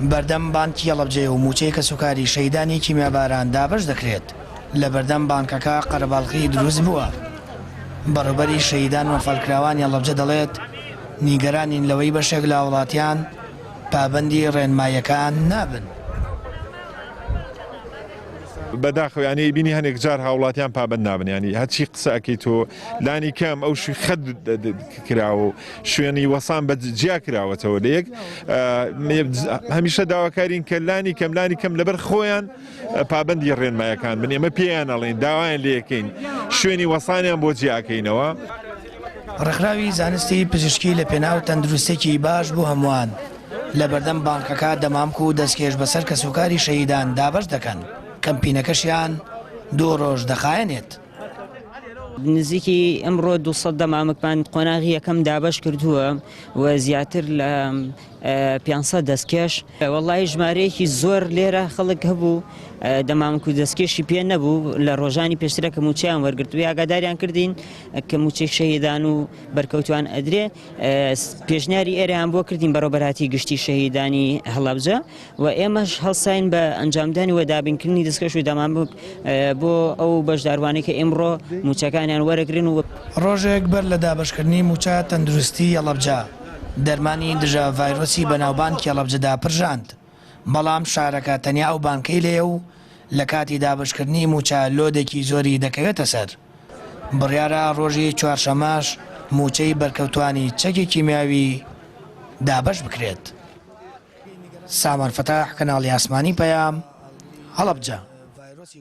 بەردەم بانکی هەڵەبجێ و موچەی کە سوکاری شەیدانی کیمیاباران دابەش دەکرێت لە بەردەم بانکەکە قەرەباڵغی دروست بووە. بەڕێوەبەری شەیدان و فەلکراوانی هەڵەبجە دەڵێت نیگەرانین لەوەی بەشێک لە وڵاتیان پابەندی ڕێنماییەکان نابن. بەداخەوە ینی بینی هەنێک جار هاوڵاتیان پابند نابن، ینی هەچی قسە ئەەکەی تۆ لانی کەم ئەو شوی خەت کراوە و شوێنی وەسان بە جیا کراوەتەوە لە یەک هەمیشە داواکارین کە لانی کەم لەبەر خۆیان پابندی ڕێنمایەکان بن. ئێمە پێیان ئەڵێن داوایان لێ یەکەین شوێنی وەسانیان بۆ جیاکەینەوە. ڕێکخراوی زانستی پزیشکی لە پێناو تەندروستێکی باش بوو هەمووان لە بەردەم بانکەکە دەمامک و دەستکێش بەسەر کە سوکاری شەیدان دابەش دەکەن. کەمپینەکەشیان 2 ڕۆژ دەخایەنێت. نزیکی ئەمڕۆ 200 دەمامکمان قۆناغی یەکەم دابەش کردووە و زیاتر لە 500 دەستکێش. وەڵی ژمارەیەکی زۆر لێرە خەڵک هەبوو دەمامک و دەستکێشی پێ نەبوو لە ڕۆژانی پێشترە کە موچیان وەرگرتووی ئاگاداریان کردین کە موچێک شەهیدان و بەرکەوتوان ئەدرێ. پێشنیاری ئێرەیان بۆ کردین بەڕێوەبەراتی گشتی شەهیدانی هەڵەبجە و ئێمەش هەڵساین بە ئەنجامدانی و دابینکردنی دەستکەش و دەمامک بۆ ئەو بەشداروانەی کە ئێمڕۆ موچەکانیان وەرەگرن. و ڕۆژێک بەر لە دابشکردنی موچە تەندروستی هەڵەبجە دەرمانی دژە ڤایرۆسی بەناوبانکی هەڵەبجەدا پرژاند، بەڵام شارەکە تەنیا ئەو بانکەی لێ و لە کاتی دابشکردنی موچە لۆدێکی زۆری دەکەوێتە سەر. بڕیارە ڕۆژی چوارشەماش موچەی بەرکەوتوانی چەکی کیمیاوی دابش بکرێت. سامان فەتاح، کەناڵی ئاسمانی پەیام، هەڵەبجە.